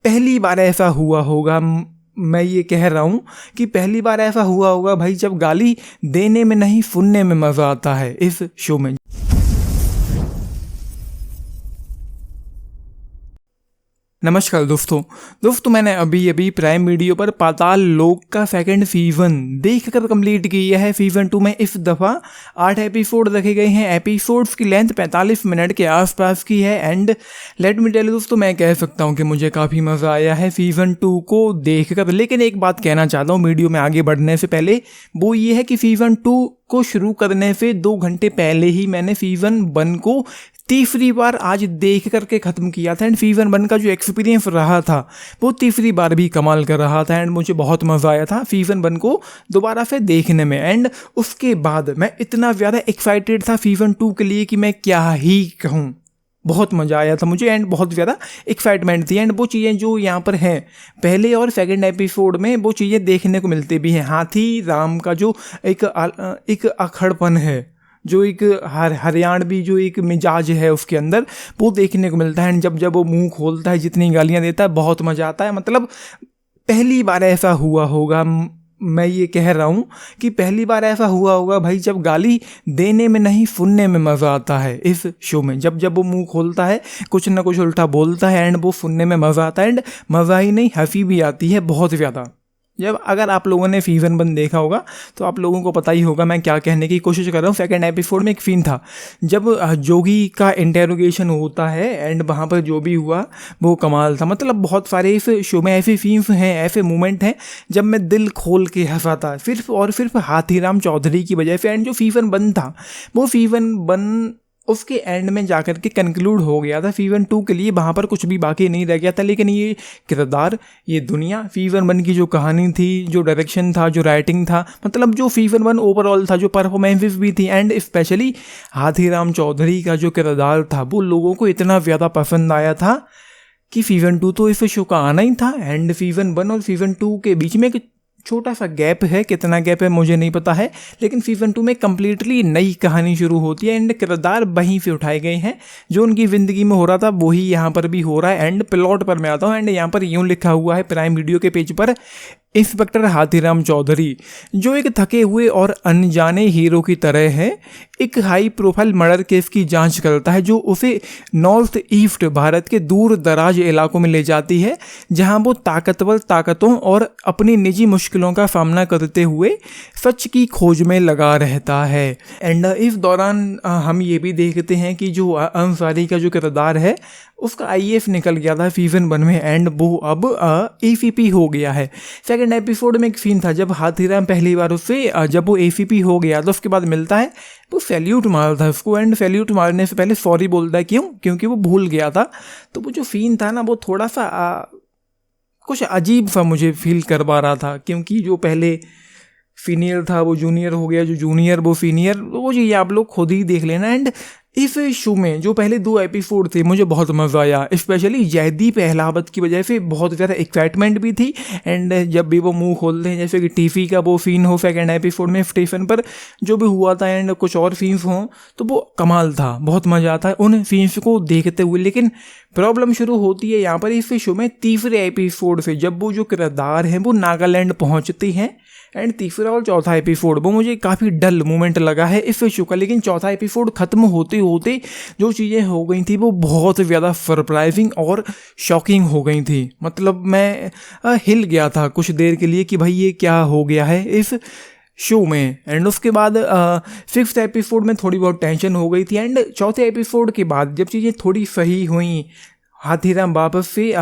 पहली बार ऐसा हुआ होगा, मैं ये कह रहा हूँ कि पहली बार ऐसा हुआ होगा भाई, जब गाली देने में नहीं सुनने में मज़ा आता है इस शो में। नमस्कार दोस्तों मैंने अभी प्राइम वीडियो पर पाताल लोक का सेकंड सीजन देखकर कंप्लीट किया है। सीजन 2 में इस दफ़ा 8 एपिसोड रखे गए हैं। एपिसोड्स की लेंथ 45 मिनट के आसपास की है। And let me tell you दोस्तों, मैं कह सकता हूँ कि मुझे काफ़ी मज़ा आया है सीजन 2 को देखकर। लेकिन एक बात कहना चाहता हूँ वीडियो में आगे बढ़ने से पहले, वो ये है कि सीजन 2 को शुरू करने से 2 घंटे पहले ही मैंने सीजन 1 को तीसरी बार आज देख करके ख़त्म किया था। एंड सीजन 1 का जो एक्सपीरियंस रहा था वो तीसरी बार भी कमाल कर रहा था। एंड मुझे बहुत मज़ा आया था सीजन 1 को दोबारा से देखने में। एंड उसके बाद मैं इतना ज़्यादा एक्साइटेड था सीजन 2 के लिए कि मैं क्या ही कहूँ। बहुत मज़ा आया था मुझे एंड बहुत ज़्यादा एक्साइटमेंट थी। एंड वो चीज़ें जो यहाँ पर हैं पहले और सेकंड एपिसोड में, वो चीज़ें देखने को मिलती भी हैं। हाथी राम का जो एक अखड़पन है, जो एक हरियाणवी जो एक मिजाज है उसके अंदर, वो देखने को मिलता है। जब वो मुंह खोलता है, जितनी गालियां देता है, बहुत मज़ा आता है। मतलब पहली बार ऐसा हुआ होगा, मैं ये कह रहा हूँ कि पहली बार ऐसा हुआ होगा भाई, जब गाली देने में नहीं सुनने में मज़ा आता है इस शो में। जब वो मुंह खोलता है, कुछ ना कुछ उल्टा बोलता है एंड वो सुनने में मज़ा आता है। एंड मज़ा ही नहीं, हंसी भी आती है बहुत ज़्यादा। जब अगर आप लोगों ने सीजन 1 देखा होगा तो आप लोगों को पता ही होगा मैं क्या कहने की कोशिश कर रहा हूँ। सेकंड एपिसोड में एक सीन था जब जोगी का इंटेरोगेशन होता है एंड वहाँ पर जो भी हुआ वो कमाल था। मतलब बहुत सारे इस शो में ऐसे सीन्स हैं, ऐसे मोमेंट हैं जब मैं दिल खोल के हंसा था, सिर्फ और सिर्फ हाथीराम चौधरी की वजह से। एंड जो सीजन 1 था वो सीजन 1 उसके एंड में जाकर के कंक्लूड हो गया था सीजन 2 के लिए, वहाँ पर कुछ भी बाकी नहीं रह गया था। लेकिन ये किरदार, ये दुनिया, सीजन 1 की जो कहानी थी, जो डायरेक्शन था, जो राइटिंग था, मतलब जो सीजन 1 ओवरऑल था, जो परफॉर्मेंसेस भी थी, एंड स्पेशली हाथीराम चौधरी का जो किरदार था, वो लोगों को इतना ज़्यादा पसंद आया था कि सीजन 2 तो इस शो का आना ही था। एंड सीजन 1 और सीजन 2 के बीच में एक छोटा सा गैप है, कितना गैप है मुझे नहीं पता है, लेकिन सीजन 2 में कम्प्लीटली नई कहानी शुरू होती है एंड किरदार वहीं से उठाए गए हैं। जो उनकी ज़िंदगी में हो रहा था वही यहाँ पर भी हो रहा है। एंड प्लॉट पर मैं आता हूँ एंड यहाँ पर यूँ लिखा हुआ है प्राइम वीडियो के पेज पर, इंस्पेक्टर हाथीराम चौधरी जो एक थके हुए और अनजाने हीरो की तरह है, एक हाई प्रोफाइल मर्डर केस की जांच करता है जो उसे नॉर्थ ईस्ट भारत के दूर दराज इलाकों में ले जाती है, जहां वो ताकतवर ताकतों और अपनी निजी मुश्किलों का सामना करते हुए सच की खोज में लगा रहता है। एंड इस दौरान हम ये भी देखते हैं कि जो अंसारी का जो किरदार है उसका आईएएस निकल गया था सीजन 1 में एंड वो अब एसीपी हो गया है। सेकंड एपिसोड में एक सीन था जब हाथीराम पहली बार उससे जब वो एसीपी हो गया तो उसके बाद मिलता है तो सैल्यूट मारता है उसको। एंड सैल्यूट मारने से पहले सॉरी बोलता है, क्योंकि वो भूल गया था। तो वो जो सीन था ना, वो थोड़ा सा कुछ अजीब सा मुझे फील करवा रहा था, क्योंकि जो पहले सीनियर था वो जूनियर हो गया, जो जूनियर वो सीनियर, वो जी आप लोग खुद ही देख लेना। एंड इस शो में जो पहले 2 एपिसोड थे मुझे बहुत मज़ा आया, स्पेशली जयदीप अहलावत की वजह से बहुत ज़्यादा एक्साइटमेंट भी थी। एंड जब भी वो मुंह खोलते हैं, जैसे कि टीवी का वो सीन हो सेकंड एपिसोड में स्टेशन पर जो भी हुआ था एंड कुछ और सीन्स हों, तो वो कमाल था, बहुत मज़ा आता है उन सीन्स को देखते हुए। लेकिन प्रॉब्लम शुरू होती है यहाँ पर इस शो में तीसरे एपिसोड से, जब वो जो किरदार हैं वो नागालैंड पहुँचते हैं। एंड तीसरा और चौथा एपिसोड वो मुझे काफ़ी डल मोमेंट लगा है इस शो का। लेकिन चौथा एपिसोड ख़त्म होते होते जो चीज़ें हो गई थी वो बहुत ज़्यादा सरप्राइजिंग और शॉकिंग हो गई थी। मतलब मैं हिल गया था कुछ देर के लिए कि भाई ये क्या हो गया है इस शो में। एंड उसके बाद 6th एपिसोड में थोड़ी बहुत टेंशन हो गई थी। एंड चौथे एपिसोड के बाद जब चीज़ें थोड़ी सही हुई, हाथीराम वापस से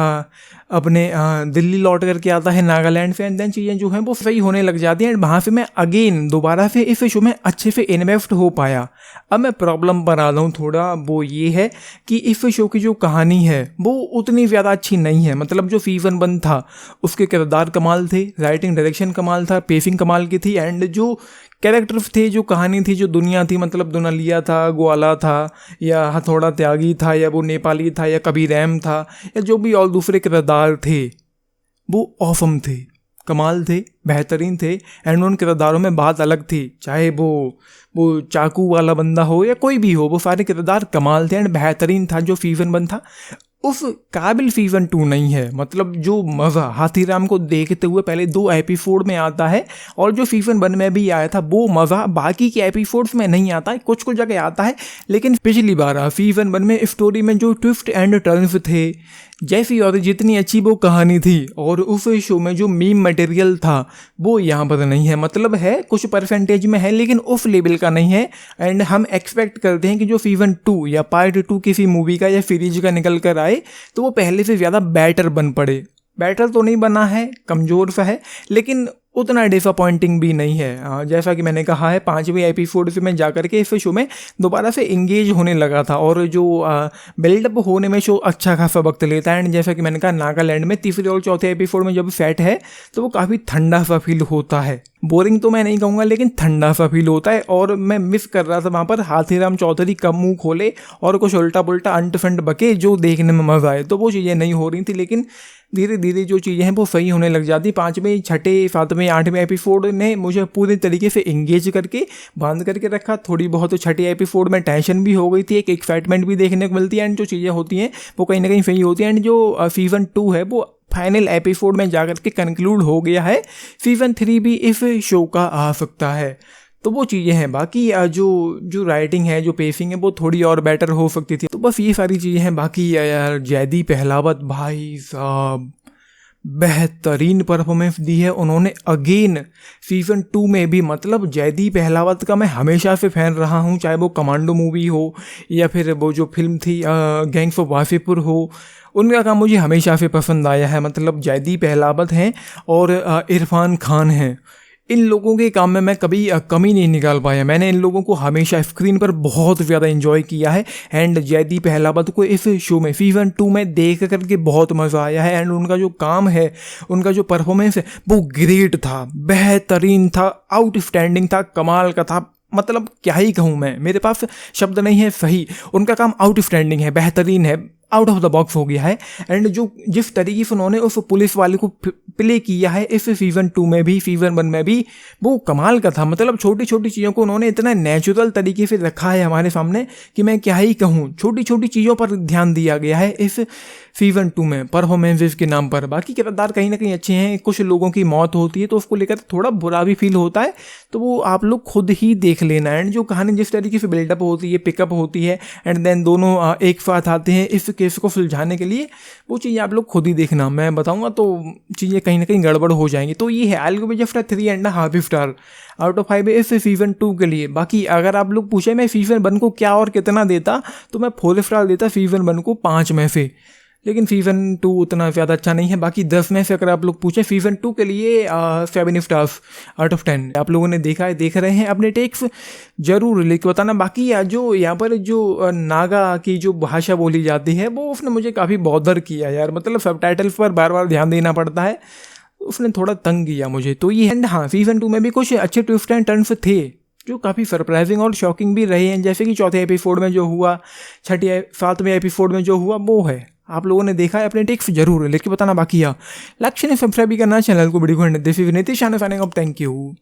अपने दिल्ली लौट करके आता है नागालैंड से, एंड देन चीज़ें जो हैं वो सही होने लग जाती हैं। एंड वहाँ से मैं अगेन दोबारा से इस शो में अच्छे से इन्वेस्ट हो पाया। अब मैं प्रॉब्लम पर आ रहा हूँ थोड़ा, वो ये है कि इस शो की जो कहानी है वो उतनी ज़्यादा अच्छी नहीं है। मतलब जो सीजन 1 था उसके किरदार कमाल थे, राइटिंग डायरेक्शन कमाल था, पेसिंग कमाल की थी, एंड जो कैरेक्टर्स थे, जो कहानी थी, जो दुनिया थी, मतलब दुनलिया था, ग्वाला था, या हथौड़ा त्यागी था, या वो नेपाली था, या कबीर अहम था, या जो भी और दूसरे किरदार थे, वो ऑसम थे, कमाल थे, बेहतरीन थे। एंड उन किरदारों में बात अलग थी, चाहे वो चाकू वाला बंदा हो या कोई भी हो, वो सारे किरदार कमाल थे एंड बेहतरीन था जो सीजन 1 था। उस काबिल सीजन 2 नहीं है। मतलब जो मज़ा हाथीराम को देखते हुए पहले 2 एपिसोड में आता है और जो सीजन 1 में भी आया था वो मज़ा बाकी के एपिसोड्स में नहीं आता है, कुछ कुछ जगह आता है। लेकिन पिछली बार सीजन 1 में स्टोरी में जो ट्विस्ट एंड टर्न्स थे, जैसी और जितनी अच्छी वो कहानी थी और उस शो में जो मीम मटेरियल था वो यहाँ पर नहीं है। मतलब है कुछ परसेंटेज में है लेकिन उस लेवल का नहीं है। एंड हम एक्सपेक्ट करते हैं कि जो सीजन 2 या पार्ट 2 किसी मूवी का या सीरीज का निकल कर आए तो वो पहले से ज़्यादा बेटर बन पड़े। बेटर तो नहीं बना है, कमज़ोर सा है, लेकिन उतना डिसअपॉइंटिंग भी नहीं है। जैसा कि मैंने कहा है 5वें एपिसोड से मैं जाकर के इस शो में दोबारा से इंगेज होने लगा था और जो बिल्डअप होने में शो अच्छा खासा वक्त लेता है। एंड जैसा कि मैंने कहा नागालैंड में तीसरे और चौथे एपिसोड में जब सेट है तो वो काफ़ी ठंडा सा फील होता है। बोरिंग तो मैं नहीं कहूँगा लेकिन ठंडा सा फील होता है। और मैं मिस कर रहा था वहाँ पर हाथीराम चौधरी कब मुँह खोले और कुछ उल्टा पुल्टा अंट फंट बके जो देखने में मज़ा आए, तो वो चीज़ें नहीं हो रही थी। लेकिन धीरे धीरे जो चीज़ें हैं वो सही होने लग जाती। 5वें 6ठे 7वें 8वें एपिसोड ने मुझे पूरी तरीके से इंगेज करके बांध करके रखा। थोड़ी बहुत 6ठे एपिसोड में टेंशन भी हो गई थी, एक एक्साइटमेंट भी देखने को मिलती है एंड जो चीज़ें होती हैं वो कहीं ना कहीं सही होती हैं। एंड जो सीजन 2 है वो फाइनल एपिसोड में जाकर के कंक्लूड हो गया है। सीजन 3 भी इस शो का आ सकता है। तो वो चीज़ें हैं। बाकी जो राइटिंग है, जो पेसिंग है वो थोड़ी और बेटर हो सकती थी। तो बस ये सारी चीज़ें हैं। बाकी यार जयदीप अहलावत भाई साहब बेहतरीन परफॉर्मेंस दी है उन्होंने अगेन सीजन 2 में भी। मतलब जयदीप अहलावत का मैं हमेशा से फ़ैन रहा हूँ, चाहे वो कमांडो मूवी हो या फिर वो जो फिल्म थी गैंग्स ऑफ वासेपुर हो, उनका काम मुझे हमेशा से पसंद आया है। मतलब जयदीप अहलावत हैं और इरफान खान हैं, इन लोगों के काम में मैं कभी कमी नहीं निकाल पाया। मैंने इन लोगों को हमेशा स्क्रीन पर बहुत ज़्यादा एंजॉय किया है। एंड जयदीप अहलावत को इस शो में सीजन 2 में देख करके बहुत मज़ा आया है। एंड उनका जो काम है, उनका जो परफॉर्मेंस है वो ग्रेट था, बेहतरीन था, आउटस्टैंडिंग था, कमाल का था। मतलब क्या ही कहूँ मैं, मेरे पास शब्द नहीं है सही। उनका काम आउटस्टैंडिंग है, बेहतरीन है, आउट ऑफ द बॉक्स हो गया है। एंड जो जिस तरीके से उन्होंने उस पुलिस वाले को प्ले किया है इस सीजन 2 में भी सीजन 1 में भी, वो कमाल का था। मतलब छोटी छोटी चीज़ों को उन्होंने इतना नेचुरल तरीके से रखा है हमारे सामने कि मैं क्या ही कहूँ। छोटी छोटी चीज़ों पर ध्यान दिया गया है इस सीजन 2 में परफॉर्मेंसेस के नाम पर। बाकी किरदार कहीं ना कहीं अच्छे हैं। कुछ लोगों की मौत होती है तो उसको लेकर थोड़ा बुरा भी फील होता है, तो वो आप लोग खुद ही देख लेना। एंड जो कहानी जिस तरीके से बिल्डअप होती है, पिकअप होती है एंड देन दोनों एक साथ आते हैं इस केस को सुलझाने के लिए, वो चीज़ें आप लोग खुद ही देखना। मैं बताऊंगा तो चीज़ें कहीं ना कहीं गड़बड़ हो जाएंगी। तो ये है I will give it just 3.5 star out of 5 इस सीजन 2 के लिए। बाकी अगर आप लोग पूछे मैं सीजन 1 को क्या और कितना देता, तो मैं 4 स्टार देता सीजन 1 को 5 में से। लेकिन सीजन 2 उतना ज़्यादा अच्छा नहीं है। बाकी 10 में से अगर आप लोग पूछें सीजन 2 के लिए 7 स्टार्स आउट ऑफ 10। आप लोगों ने देखा है, देख रहे हैं, अपने टेक्स जरूर लिख के बताना। बाकी जो यहाँ पर जो नागा की जो भाषा बोली जाती है वो उसने मुझे काफ़ी बॉदर किया यार। मतलब सबटाइटल्स पर बार बार ध्यान देना पड़ता है, उसने थोड़ा तंग किया मुझे। तो ये एंड हाँ, सीजन 2 में भी कुछ अच्छे ट्विस्ट एंड टर्न्स थे जो काफ़ी सरप्राइजिंग और शॉकिंग भी रहे हैं। जैसे कि चौथे एपिसोड में जो हुआ, 7वें एपिसोड में जो हुआ, वो है आप लोगों ने देखा है। अपने टिक्स जरूर लेके बताना। बाकी लाइक शेयर सब्सक्राइब भी करना चैनल को। वीडियो को नीतीश शान साइनिंग ऑफ। Thank you.